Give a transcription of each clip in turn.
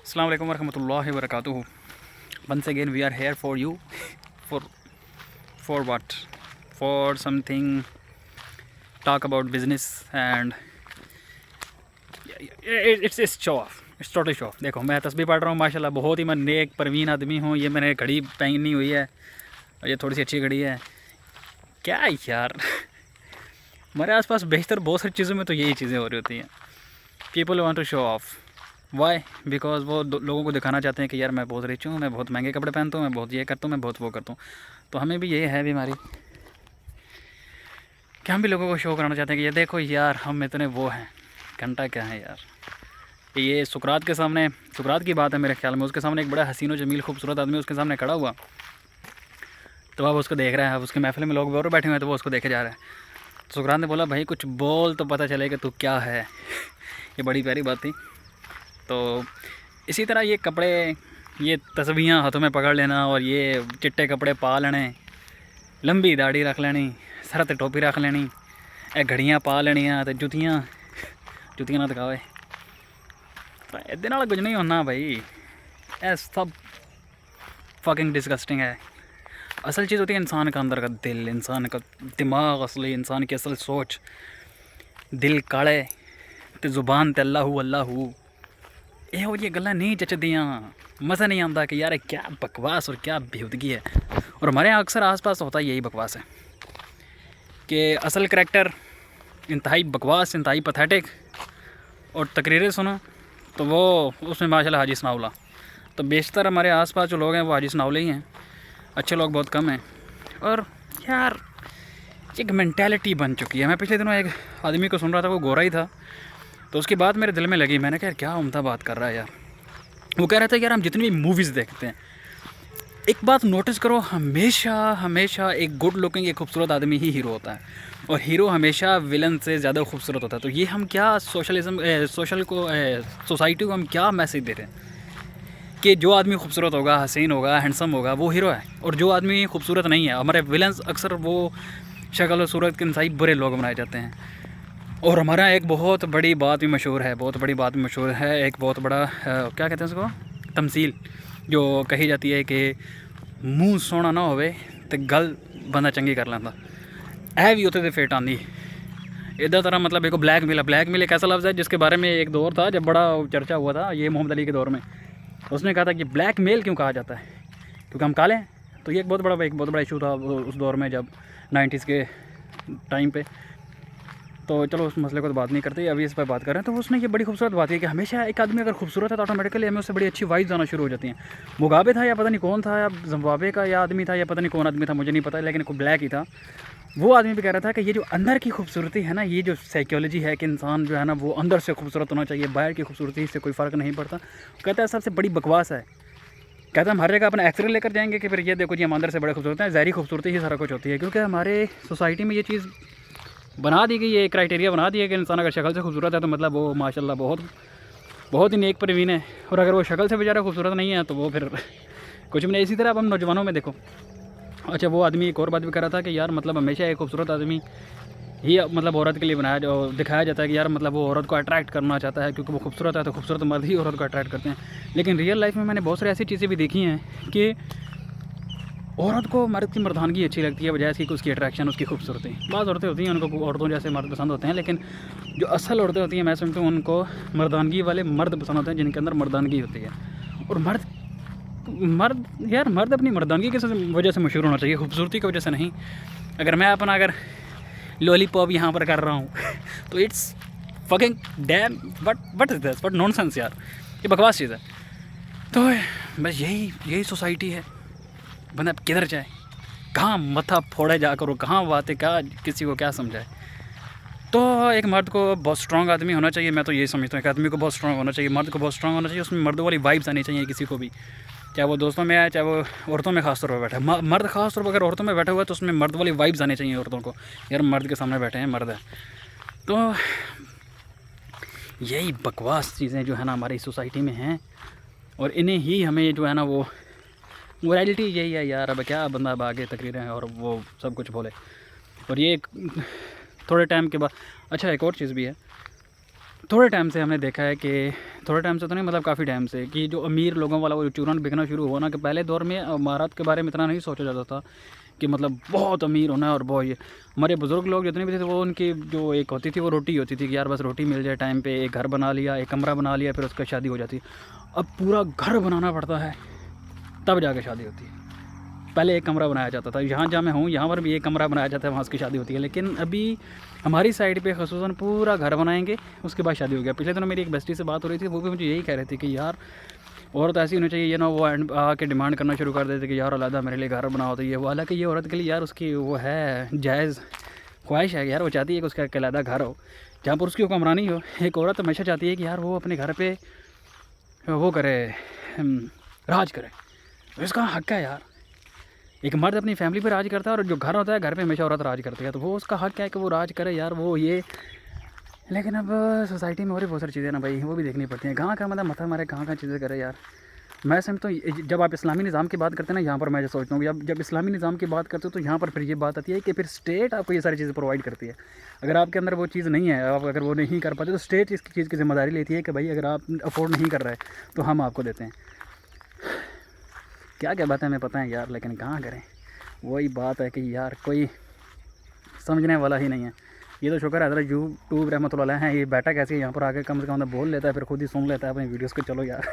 अस्सलाम वालेकुम वरहमतुल्लाहि वबरकातुहू। Once again we are here for you for for what? For something, talk about business and it's show off. It's totally show off। देखो मैं तस्बीह पढ़ रहा हूँ माशाल्लाह, बहुत ही मैं नेक परवीन आदमी हूँ। ये मैंने घड़ी पहनी हुई है और ये थोड़ी सी अच्छी घड़ी है। क्या यार हमारे आसपास बेहतर बहुत सारी चीज़ों में तो यही चीज़ें हो रही होती हैं। People want to show off. Why? Because वो लोगों को दिखाना चाहते हैं कि यार मैं बहुत रिच हूँ, मैं बहुत महंगे कपड़े पहनता हूँ, मैं बहुत ये करता हूँ, मैं बहुत वो करता हूँ। तो हमें भी ये है बीमारी कि हम भी लोगों को शो कराना चाहते हैं कि ये देखो यार हम इतने वो हैं। घंटा क्या है यार। ये सुकरात के सामने, सुकरात की बात है मेरे ख्याल में, उसके सामने एक बड़ा हसीन व जमील खूबसूरत आदमी उसके सामने खड़ा हुआ। तो अब उसको देख रहा है, अब उसके महफिल में लोग और बैठे हुए हैं तो वो उसको देखे जा रहे हैं। तो सुकरात ने बोला भाई कुछ बोल तो पता चले कि तू क्या है। ये बड़ी प्यारी बात थी। तो इसी तरह ये कपड़े, ये तस्बीहां हाथों में पकड़ लेना और ये चिट्टे कपड़े पा लेने, लंबी दाढ़ी रख लेनी, सर ते टोपी रख लेनी, ए घड़ियां पा लेनियां ते जुतियां ना दिखावे। तो इहदे नाल कुछ नहीं होना भाई। ए सब फकिंग डिस्गस्टिंग है। असल चीज़ होती है इंसान का अंदर का दिल, इंसान का दिमाग, असली इंसान की असल सोच। दिल काले ते जुबान ते अल्लाहू अल्लाहू। ਇਹੋ ਜਿਹੀਆਂ ਗੱਲਾਂ नहीं जचदियाँ। मज़ा नहीं आता कि यार क्या बकवास और क्या बेहूदगी है। और हमारे यहाँ अक्सर आसपास होता यही बकवास है कि असल करैक्टर इंतहाई बकवास, इंतहाई पथेटिक, और तकरीरें सुनो तो वो उसमें माशाल्लाह हाजी सनाउल्लाह। तो बेशतर हमारे आसपास जो लोग हैं वो हाजी सनाउल्लाह ही हैं, अच्छे लोग बहुत कम हैं। और यार एक मैंटेलिटी बन चुकी है। मैं पिछले दिनों एक आदमी को सुन रहा था, वो गोरा ही था, तो उसकी बात मेरे दिल में लगी। मैंने कहा यार क्या उम्दा बात कर रहा है यार। वो कह रहा था यार हम जितनी भी मूवीज़ देखते हैं, एक बात नोटिस करो, हमेशा हमेशा एक गुड लुकिंग, एक खूबसूरत आदमी ही हीरो होता है, और हीरो हमेशा विलन से ज़्यादा खूबसूरत होता है। तो ये हम क्या सोशल को, सोसाइटी को हम क्या मैसेज दे रहे हैं कि जो आदमी खूबसूरत होगा, हसीन होगा, हैंडसम होगा, वो हीरो है, और जो आदमी खूबसूरत नहीं है, हमारे विलन्स अक्सर वो शक्ल और सूरत के इंतहाई बुरे लोग बनाए जाते हैं। और हमारा एक बहुत बड़ी बात भी मशहूर है, बहुत बड़ी बात भी मशहूर है, एक बहुत बड़ा क्या कहते हैं उसको, तमसील जो कही जाती है कि मूँह सोना ना होवे तो गल बंदा चंगी कर लेंदा। ऐ भी होते थे फेट आंदी इधर तरह। मतलब एक ब्लैक मेल एक ऐसा लफ्ज़ है जिसके बारे में एक दौर था जब बड़ा चर्चा हुआ था, ये मोहम्मद अली के दौर में। उसने कहा था कि ब्लैक मेल क्यों कहा जाता है, क्योंकि हम काले हैं। तो ये एक बहुत बड़ा इशू था उस दौर में, जब 90s के टाइम पे। तो चलो उस मसले को तो बात नहीं करते, अभी इस पर बात कर रहे हैं। तो उसने ये बड़ी खूबसूरत बात की कि हमेशा एक आदमी अगर खूबसूरत है तो ऑटोमेटिकली हमें उससे बड़ी अच्छी वाइब्स आना शुरू हो जाती हैं। मुगाबे था या पता नहीं कौन था, या जिम्बाब्वे का या आदमी था, या पता नहीं कौन आदमी था, मुझे नहीं पता, लेकिन कोई ब्लैक ही था। वो आदमी भी कह रहा था कि ये जो अंदर की खूबसूरती है ना, ये जो साइकोलॉजी है कि इंसान जो है ना वो अंदर से खूबसूरत होना चाहिए, बाहर की खूबसूरती से कोई फ़र्क नहीं पड़ता। कहता है सबसे बड़ी बकवास है। कहता है हम हर जगह अपना एक्सरे लेकर जाएंगे कि फिर ये देखो जी हम अंदर से बड़े खूबसूरत हैं, ज़ाहिरी खूबसूरती ही सारा कुछ होती है। क्योंकि हमारे सोसाइटी में ये चीज़ बना दी गई, ये क्राइटेरिया बना दिया कि इंसान अगर शक्ल से खूबसूरत है तो मतलब वो माशाल्लाह बहुत ही नेक परवीन है, और अगर वो शक्ल से बेचारा खूबसूरत नहीं है तो वो फिर कुछ भी नहीं। इसी तरह अब हम नौजवानों में देखो। अच्छा, वो आदमी एक और बात भी कर रहा था कि यार मतलब हमेशा एक खूबसूरत आदमी ही मतलब औरत के लिए दिखाया जाता है कि यार मतलब वो औरत को अट्रैक्ट करना चाहता है, क्योंकि वो खूबसूरत है तो खूबसूरत मर्द ही औरत को अट्रैक्ट करते हैं। लेकिन रियल लाइफ में मैंने बहुत सारी ऐसी चीज़ें भी देखी हैं कि औरत को मर्द की मर्दानगी अच्छी लगती है बजाय इसकी कि उसकी अट्रैक्शन, उसकी खूबसूरती। बाज़ औरतें होती हैं उनको औरतों जैसे मर्द पसंद होते हैं, लेकिन जो असल औरतें होती हैं मैं समझता हूँ उनको मर्दानगी वाले मर्द पसंद होते हैं, जिनके अंदर मर्दानगी होती है। और मर्द अपनी मर्दानगी की वजह से मशहूर होना चाहिए, खूबसूरती की वजह से नहीं। अगर लॉलीपॉप यहाँ पर कर रहा हूँ तो it's fucking dam what is this, what nonsense यार, ये बकवास चीज़ है। तो बस यही सोसाइटी है। बंदा किधर जाए, कहाँ मत्था फोड़े जाकर, और कहाँ बातें, क्या किसी को क्या समझाए। तो एक मर्द को बहुत स्ट्रॉन्ग आदमी होना चाहिए। मैं तो यही समझता हूँ, एक आदमी को बहुत स्ट्रॉन्ग होना चाहिए, मर्द को बहुत स्ट्रॉन्ग होना चाहिए। उसमें मर्दों वाली वाइब्स आनी चाहिए किसी को भी, चाहे वो दोस्तों में आए, चाहे वो औरतों में खास तौर पर बैठा है। मर्द खास तौर पर अगर औरतों में बैठा हुआ है तो उसमें मर्द वाली वाइब्स आनी चाहिए औरतों को, यार मर्द के सामने बैठे हैं, मर्द है। तो यही बकवास चीज़ें जो है ना हमारी सोसाइटी में हैं, और इन्हें ही हमें जो है ना वो मोरालिटी यही है यार। अब क्या बंदा अब आगे तकरीरें और वो सब कुछ बोले। और ये थोड़े टाइम के बाद, अच्छा एक और चीज़ भी है थोड़े टाइम से हमने देखा है कि थोड़े टाइम से तो नहीं, मतलब काफ़ी टाइम से, कि जो अमीर लोगों वाला वो चूरन बिकना शुरू हुआ ना, कि पहले दौर में इमारत के बारे में इतना नहीं सोचा जाता था कि मतलब बहुत अमीर होना है और बहुत ये। हमारे बुज़ुर्ग लोग जितने भी थे वो उनकी जो एक होती थी वो रोटी होती थी कि यार बस रोटी मिल जाए टाइम पे, एक घर बना लिया, एक कमरा बना लिया, फिर उसका शादी हो जाती। अब पूरा घर बनाना पड़ता है तब जाके शादी होती है। पहले एक कमरा बनाया जाता था, यहाँ जहाँ मैं हूँ यहाँ पर भी एक कमरा बनाया जाता है, वहाँ उसकी शादी होती है। लेकिन अभी हमारी साइड पे ख़ुसूसन पूरा घर बनाएंगे उसके बाद शादी हो गया। पिछले दिनों मेरी एक बेस्टी से बात हो रही थी, वो भी मुझे यही कह रही थी कि यार औरत ऐसी होनी चाहिए, ये ना वो आके डिमांड करना शुरू कर देते कि यार अलहदा मेरे लिए घर बनाओ, तो ये वो। हालांकि ये औरत के लिए यार उसकी वो है जायज़ ख्वाहिश है कि यार वो चाहती है कि उसका अलहदा घर हो जहाँ पर उसकी हुक्मरानी हो। एक औरत हमेशा चाहती है कि यार वो अपने घर पे वो करे, राज करे, तो इसका हक़ है यार। एक मर्द अपनी फैमिली पे राज करता है और जो घर होता है घर पे हमेशा औरत राज करती है, तो वो उसका हक़ है कि वो राज करे यार, वो ये। लेकिन अब सोसाइटी में और भी बहुत सारी चीज़ें ना भाई, वो भी देखनी पड़ती हैं। कहाँ मतलब मथा मारे कहाँ चीज़ें करे यार। मैं समझता हूँ जब आप इस्लामी निज़ाम की बात करते हैं ना, यहाँ पर मैं सोचता हूँ कि जब इस्लामी निज़ाम की बात करते हो तो यहाँ पर फिर ये बात आती है कि फिर स्टेट आपको ये सारी चीज़ें प्रोवाइड करती है। अगर आपके अंदर वो चीज़ नहीं है, आप अगर वो नहीं कर पाते, तो स्टेट इसकी चीज़ की जिम्मेदारी लेती है कि भाई अगर आप अफोर्ड नहीं कर रहे तो हम आपको देते हैं। क्या क्या बातें हमें पता है यार, लेकिन कहाँ करें। वही बात है कि यार कोई समझने वाला ही नहीं है। ये तो शुक्र है हज़रत यूट्यूब रहमतुल्लाह अलैह हैं, ये बैठा कैसे यहाँ पर आके कम से कम बोल लेता है, फिर खुद ही सुन लेता है अपनी वीडियोस को। चलो यार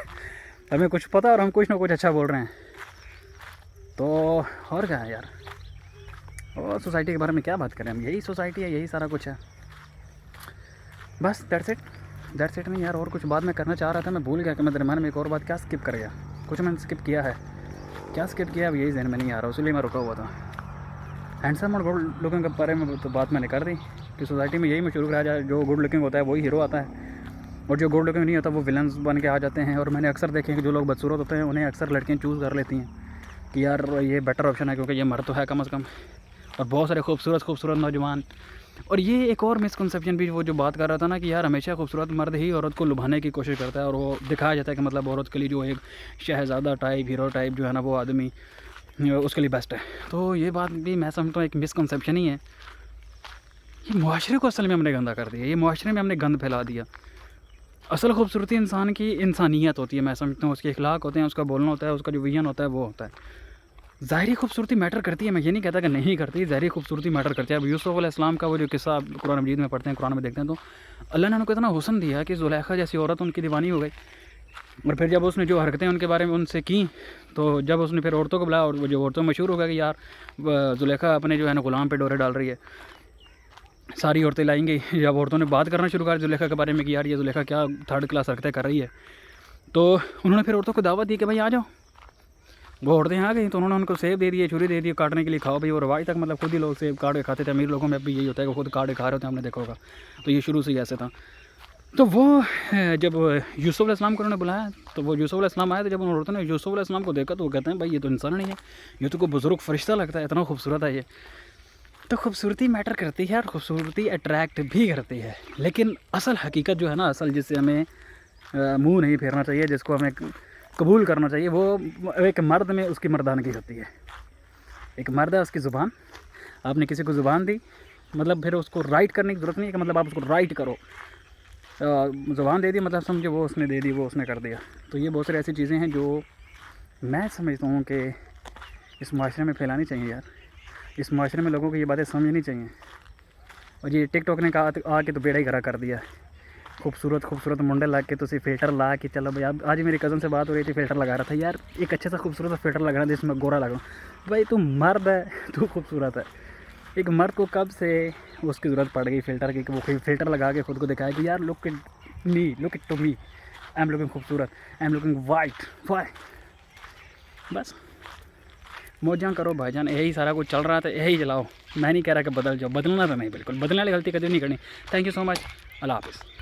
हमें कुछ पता और हम कुछ ना कुछ अच्छा बोल रहे हैं, तो और क्या है यार। और सोसाइटी के बारे में क्या बात करें हम, यही सोसाइटी है, यही सारा कुछ है बस। दैट्स इट नहीं यार। और कुछ बात मैं करना चाह रहा था, मैं भूल गया कि मैं दरम्यान में एक और बात क्या स्किप कर गया। कुछ मैंने स्किप किया है, क्या स्किप किया अब यही जहन में नहीं आ रहा, इसलिए मैं रुका हुआ था। हैंडसम और गुड लुकिंग के बारे में तो बात मैंने कर दी कि सोसाइटी में यही मशहूर रहा जाए, जो गुड लुकिंग होता है वही हीरो आता है और जो गुड लुकिंग नहीं होता वो विलन्स बन के आ जाते हैं। और मैंने अक्सर देखे कि जो लोग बदसूरत होते हैं उन्हें अक्सर लड़कियाँ चूज़ कर लेती हैं कि यार ये बेटर ऑप्शन है क्योंकि ये मर्द तो है कम से कम, और बहुत सारे खूबसूरत नौजवान। और ये एक और मिसकंसेप्शन भी वो जो बात कर रहा था ना कि यार हमेशा खूबसूरत मर्द ही औरत को लुभाने की कोशिश करता है, और वो दिखाया जाता है कि मतलब औरत के लिए जो एक शहज़ादा टाइप हीरो टाइप जो है ना वो आदमी उसके लिए बेस्ट है। तो ये बात भी मैं समझता हूँ एक मिसकंसेप्शन ही है। ये मुआशरे को असल में हमने गंदा कर दिया, ये मुआशरे में हमने गंद फैला दिया। असल खूबसूरती इंसान की इंसानियत होती है, मैं समझता हूँ उसके अखलाक होते हैं, उसका बोलना होता है, उसका जो विजन होता है वो होता है। ज़ाहिरी खूबसूरती मैटर करती है, मैं ये नहीं कहता कि नहीं करती, ज़ाहिरी खूबसूरती मैटर करती है। अब यूसुफ अलैहिस्सलाम का वो जो किस्सा आप कुरान मजीद में पढ़ते हैं, कुरान में देखते हैं, तो अल्लाह ने उनको इतना हुस्न दिया कि जुलेखा जैसी औरत उनकी दीवानी हो गई। और फिर जब उसने जो हरकतें उनके बारे में उनसे की, तो जब उसने फिर औरतों को बुलाया, और वो जो औरतों में मशहूर हो गया कि यार जुलेखा अपने जो है ना ग़ुलाम पे डोरे डाल रही है, सारी औरतें लाएंगी। जब औरतों ने बात करना शुरू कर जुलेखा के बारे में कि यार ये जुलेखा क्या थर्ड क्लास हरकतें कर रही है, तो उन्होंने फिर औरतों को दावत दी कि भाई आ जाओ। वो औरतें आ गई तो उन्होंने उनको सेब दे दिए, छुरी दे दी काटने के लिए, खाओ भाई। और रवाज तक मतलब खुद ही लोग सेब काट के खाते थे, अमीर लोगों में भी यही होता है कि खुद काट के खा रहे होते हैं, हमने देखा होगा। तो ये शुरू से ही ऐसे था। तो वो जब यूसुफ अलैहिस्सलाम को उन्होंने बुलाया, तो वो यूसुफ अलैहिस्सलाम आए, तो जब उन औरतों ने यूसुफ अलैहिस्सलाम को देखा तो वो कहते हैं भाई ये तो इंसान नहीं है, ये तो कोई बुज़ुर्ग फरिश्ता लगता है, इतना खूबसूरत है ये। तो खूबसूरती मैटर करती है और खूबसूरती अट्रैक्ट भी करती है, लेकिन असल हकीकत जो है ना, असल जिससे हमें मुँह नहीं फेरना चाहिए, जिसको हमें कबूल करना चाहिए, वो एक मर्द में उसकी मर्दानगी होती है। एक मर्द है, उसकी ज़ुबान, आपने किसी को ज़ुबान दी, मतलब फिर उसको राइट करने की ज़रूरत नहीं है कि मतलब आप उसको राइट करो। ज़ुबान दे दी मतलब समझो वो उसने दे दी, वो उसने कर दिया। तो ये बहुत सारी ऐसी चीज़ें हैं जो मैं समझता हूँ कि इस माशरे में फैलानी चाहिए यार। इस माशरे में लोगों को ये बातें समझनी चाहिए। और ये टिकटॉक ने कहा आके तो बेड़ा ही खड़ा कर दिया। खूबसूरत मुंडे ला के तो फ़िल्टर ला के चलो भाई। अब आज मेरी कज़न से बात हो रही थी, फ़िल्टर लगा रहा था यार, एक अच्छा सा खूबसूरत सा फ़िल्टर लगाना जिसमें गोरा लगा। भाई तू मर्द है, तू खूबसूरत है। एक मर्द को कब से उसकी ज़रूरत पड़ गई फ़िल्टर की कि वो फ़िल्टर लगा के ख़ुद को दिखाया कि यार look it to me, I am looking खूबसूरत, आई एम लुकिंग वाइट। वाई बस मौजां करो भाईजान, यही सारा कुछ चल रहा था, यही चलाओ। मैं नहीं कह रहा कि बदल जाओ, बदलना तो नहीं, बिल्कुल बदलने वाली गलती कभी नहीं करनी। थैंक यू सो मच, अल्लाह हाफ़िज़।